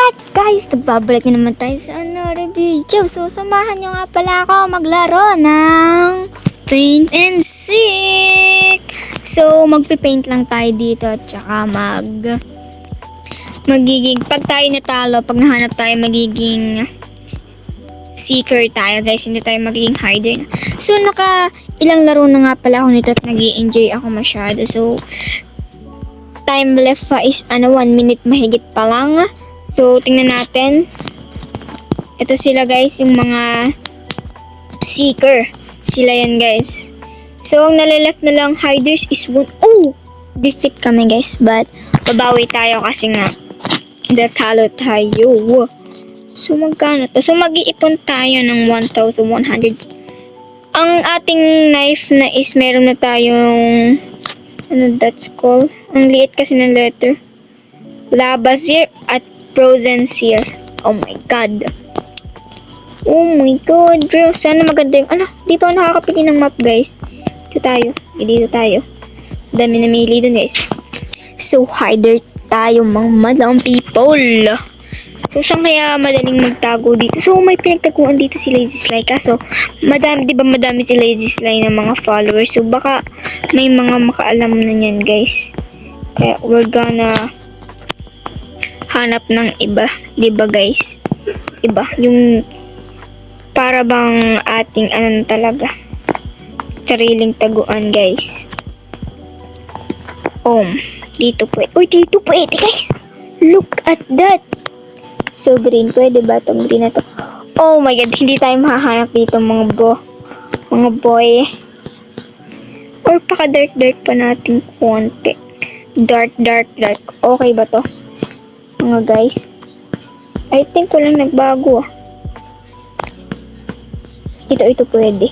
At guys, nagbabalik na naman tayo sa another video. So, samahan nyo nga pala ako maglaro ng paint and seek. So, magpipaint lang tayo dito at saka magiging, pag tayo natalo, pag nahanap tayo, magiging seeker tayo guys. Hindi tayo magiging hider na. So, ilang laro na nga pala ako nito at nag-i-enjoy ako masyado. So, time left pa is 1 minute mahigit pa lang. So, tingnan natin. Ito sila guys, yung mga seeker. Sila yan guys. So, ang nalileft na lang hiders is 1. Oh! Defeat kami guys. But, babawi tayo kasi nga natalo tayo. So, magkano to? So, mag-iipon tayo ng 1,100. Ang ating knife na is meron na tayong that's called? Ang liit kasi ng letter. Lava sear at frozen sear. Oh my god. Oh my god, bro. Sana maganda yung di pa ako nakakapili ng map guys. Dito tayo. Dito tayo. Dami namili dun guys. So hider tayo mga madaming people. So saan kaya madaling magtago dito? So may pinagtaguan dito si Lazy Sly. Kaso madami, di ba madami si Lazy Sly ng mga followers. So baka may mga makaalam na yan guys. Kaya we're gonna hanap ng iba, 'di ba guys? Iba yung para bang ating talaga sariling taguan guys. Dito pwede. Uy, dito pwede guys. Look at that. So green, pwede ba tong green na to? Oh my god, hindi tayo mahahanap dito mga boy. Or paka dark pa natin konti. Dark. Okay ba to? Mga guys, I think walang nagbago. Ito pwede.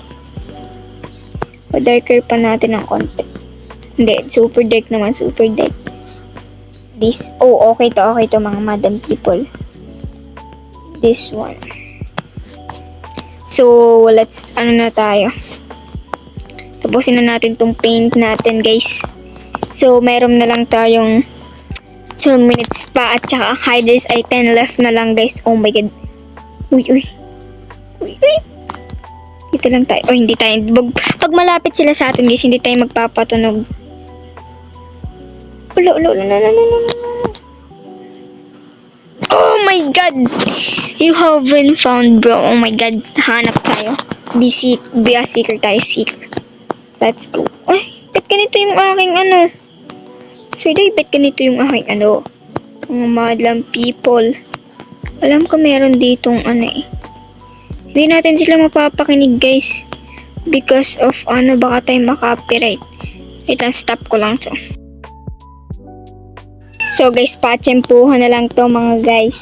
O darker pa natin ng konti. Hindi, super dark naman, super dark. This, okay to mga madam people. This one. So, let's, na tayo. Tapusin na natin tong paint natin guys. So, meron na lang tayong 2 minutes pa at saka hiders ay 10 left na lang guys. Oh my god. Uy. Dito lang tayo. Oh, hindi tayo. Pag malapit sila sa atin guys, hindi tayo magpapatunog. Oh my god. You have been found bro. Oh my god. Hanap tayo. Be a seeker tayo. Seeker. Let's go. Ay, ba't ganito yung aking So, ba't ganito yung aking mga madlang people. Alam ko meron ditong Hindi natin sila mapapakinig guys. Because of baka tayo makapiright. Wait lang, stop ko lang to. So guys, patsempuhan na lang to mga guys.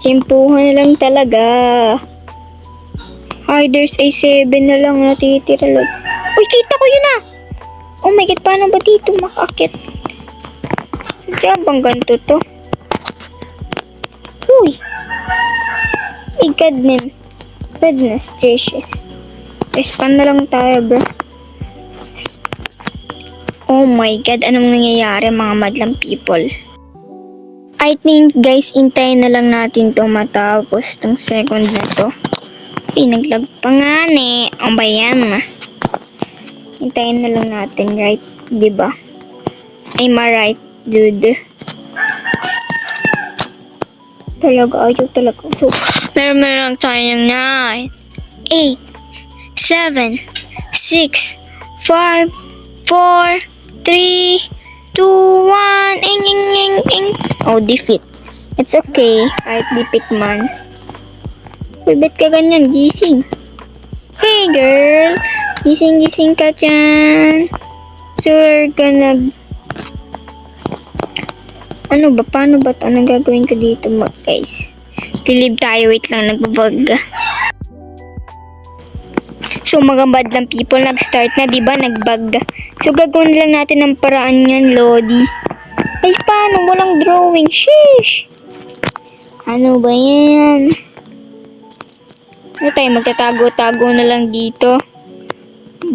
Tsempuhan na lang talaga. Hiders ay 7 na lang natitira. Uy, kita ko yun Oh my god, paano ba dito makakit? Sadya bang ganito to? Uy! My goodness gracious. Respawn na lang tayo bro. Oh my god, anong nangyayari mga madlang people? I think guys, intayin na lang natin to matapos tong second na to. Naglag pa nga Ang bayan Hintayin na lang natin, right? Diba? I'm right, dude. Ayaw talaga. So, meron na lang tayo ng 9, 8, 7, 6, 5, 4, 3, 2, 1. Oh, defeat. It's okay. Kahit defeat man. Uy, ba't ka ganyan? Gising. Hey, girl. Gising ka dyan. So, we're gonna... Paano ba ito? Anong gagawin ko dito guys? Dilib tayo. Wait lang, nagbabag. So, mga badlang people, nag-start na, diba? Nagbag. So, gagawin lang natin ng paraan yan, Lodi. Ay, paano? Walang drawing. Sheesh! Ano ba yan? Tayo? Magtatago-tago na lang dito.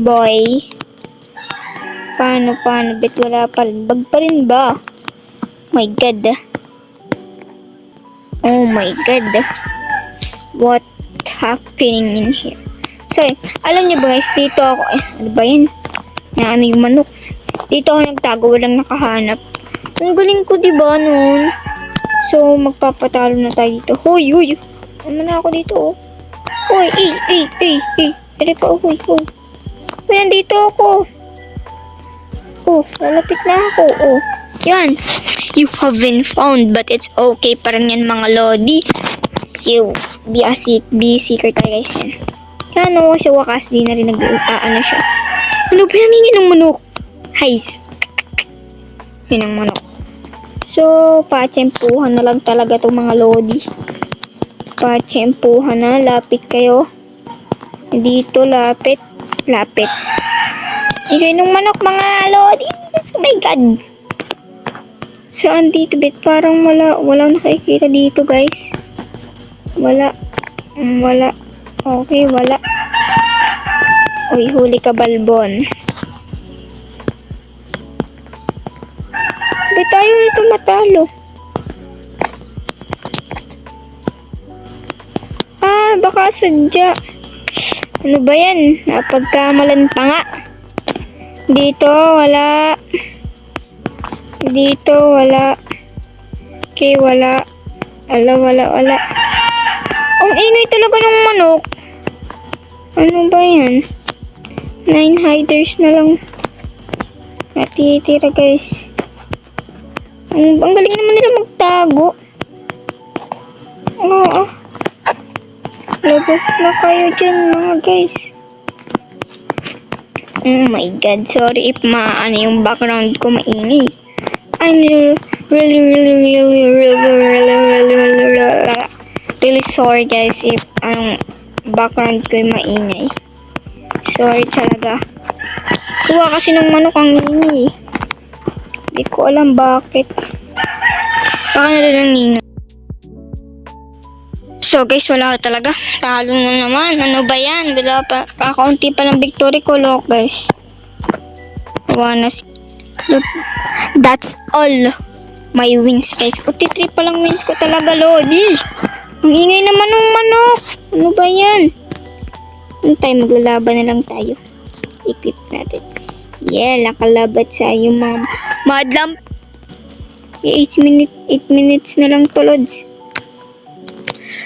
Boy. Paano? Bet wala pa rin. Bag pa rin ba? My god. Oh my god. What happening in here? So, alam niyo ba guys, dito ako, ano ba yan? Na ano yung manok? Dito ako nagtago, walang nakahanap. Ang galing ko, diba, noon? So, magpapatalo na tayo dito. Hoy, hoy! Ano na ako dito, oh? Hoy, Dali pa, hoy. Hoy, nandito ako. Oh, lalapit na ako, oh. Yan. You have been found, but it's okay pa rin yan, mga lodi. You, be seeker tayo, guys, yan. Yan, oh, sa wakas, di na rin ano siya. Ano, pinamingin ng manok? Hays. Yun ang manok. So, patsempuhan na lang talaga itong mga lodi. Patsempuhan na, lapit kayo. Dito, lapit. Ikay ng manok, mga lodi. Oh my god. Saan dito, bet? Parang wala nakikita dito, guys. Wala. Okay, wala. Uy, huli ka, balbon. Ba't tayo ito matalo? Baka sadya. Ano ba yan? Napagkamalan pa nga. Dito, wala. Okay, wala. Wala. Ang ingay talaga ng manok. Ano ba yan? 9 hiders na lang natitira, guys. Ang galing naman nila magtago. Labas na kayo dyan, mga guys. Oh my god, sorry if yung background ko maingay. I'm really sorry, guys, if ang background ko maingay. Sorry talaga. Kuha kasi ng manok ang ingay. Hindi ko alam bakit. Baka na rin ang nino. So guys, wala talaga. Talo na naman. Ano ba yan? Wala pa. Kakaunti pa lang victory ko, look guys. Look. That's all my wins, guys. 43 pa lang wins ko talaga, lodi. Ang ingay naman ng manok. Ano ba yan? Ano tayo? Maglalaban na lang tayo. Equip natin. Yeah, nakalabat sa yung mga madlam. 8 minutes na lang to, lods.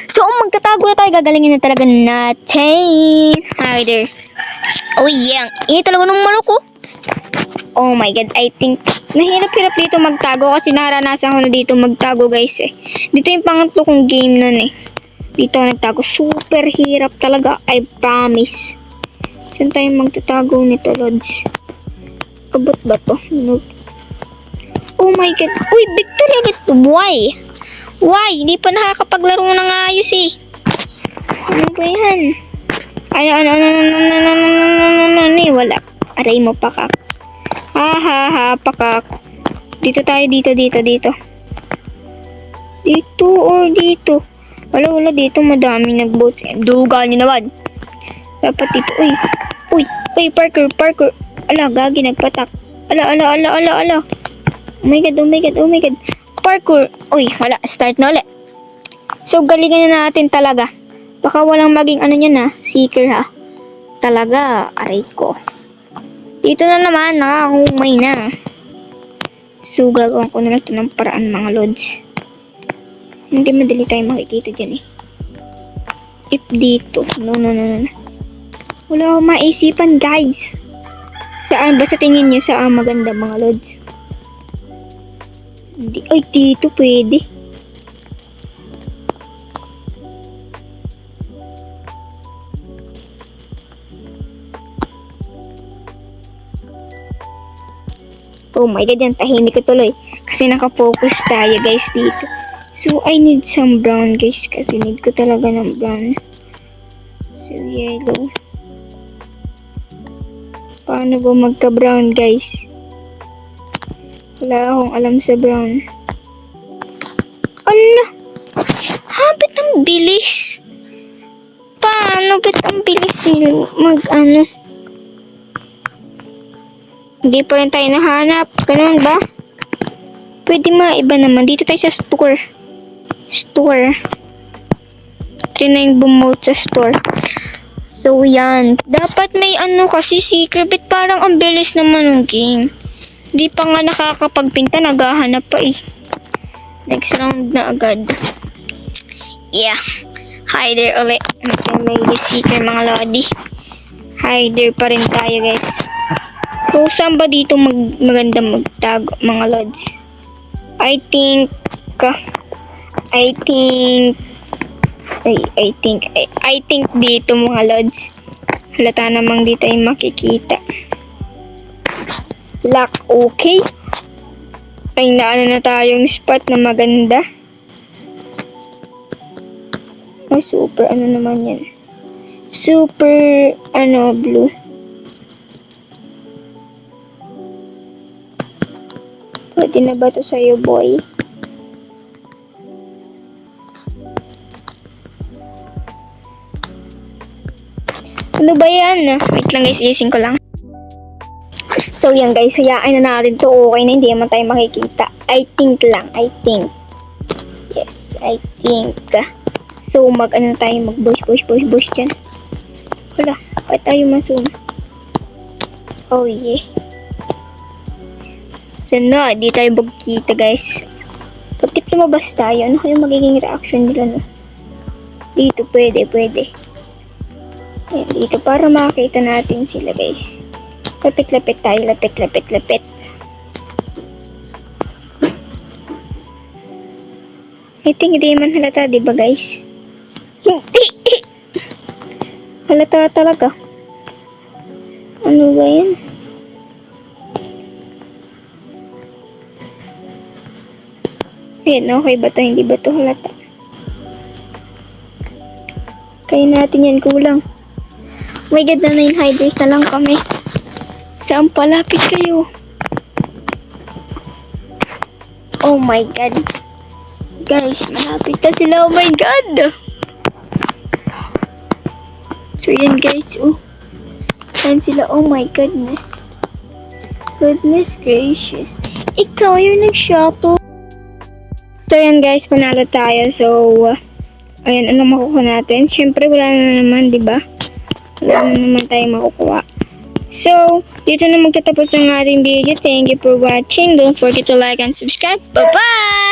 So, magtatago na tayo. Gagalingin na talaga natin. Hi there. Oh yeah. Ingay talaga ng manok ko. Oh my god. I think nahirap-hirap dito magtago kasi naranasan ko na dito magtago, guys, eh. Dito yung pangatlo kong game nun, eh. Dito nagtago. Super hirap talaga. I promise. Saan tayo magtatago nito, lods? Kabot ba to? Nope. Oh my god. Uy, victory agad. Why? Hindi pa nakakapaglaro ng ayos, eh. Ano ba yan? Ay, wala. Aray mo, pakak. Pakak. Dito tayo, dito. Dito or dito. Wala, dito madami nag-boat. Dugal nyo naman. Dapat dito, uy, parkour. Ala, gagi, nagpatak. Ala. Oh my god. Parkour. Uy, wala. Start na ulit. So, galingan na natin talaga. Baka walang maging ano nyan, ha. Seeker, ha. Talaga, aray ko. Dito na naman, nakahumay na. So, gagawin ko na lang ito ng paraan, mga lods. Hindi madali tayo makikita dyan, eh. If dito. No. Wala akong maisipan, guys. Saan ba sa tingin nyo saan maganda, mga lods? Ay, dito pwede. Oh my god, yan, tahimik ko tuloy. Kasi nakafocus tayo, guys, dito. So, I need some brown, guys. Kasi need ko talaga ng brown. So, yellow. Paano ba magka-brown, guys? Wala akong alam sa brown. Ala! Ba't ang bilis? Paano? Ba't ang bilis mag-ano? Hindi pa rin tayo nahanap. Ganun ba? Pwede iba naman. Dito tayo sa store. store. Ito na yung bumote sa store. So, yan. Dapat may ano kasi secret. Ba't parang ang bilis naman ng game? Di pa nga nakakapagpinta. Naghahanap pa eh. Next round na agad. Yeah. Hider ulit. May secret mga lodi. Hider pa rin tayo guys. So, saan ba dito maganda magtago mga lods? I think dito mga lods. Halata namang dito ay makikita. Lock, okay. Ay, naano na tayong spot na maganda. Ay, super, ano naman yan? Super, blue. Pwede na ba ito sa'yo, boy? Ano ba yan? Wait lang guys, isin ko lang. So yan guys, hayaan na natin to. Okay na, hindi naman tayo makikita. I think. Yes, I think. So tayo mag-bush dyan. Wala, bakit tayo ma-zoom? Oh yeah. So na, di tayo magkita guys. Pagkit lumabas tayo, ano kayong magiging reaction nila no? Dito, pwede. Ayan, dito, para makakita natin sila guys. Lapit tayo, lapit. I think hindi man halata, diba guys? Halata talaga. Ano ba yan? Ayan, okay ba ito? Hindi ba ito halata? Kaya natin yan, kulang. Oh my god, na 9 hiders na lang kami. Saan palapit kayo? Oh my god. Guys, malapit na sila. Oh my god. So yan guys, saan sila? Oh my goodness. Goodness gracious. Ikaw yung nag-shopper. So yan guys, panalo tayo. So, ayan, anong makukuha natin? Siyempre wala na naman, diba? Wala na naman tayo makukuha. So, dito na magtatapos ang ating video. Thank you for watching. Don't forget to like and subscribe. Bye-bye!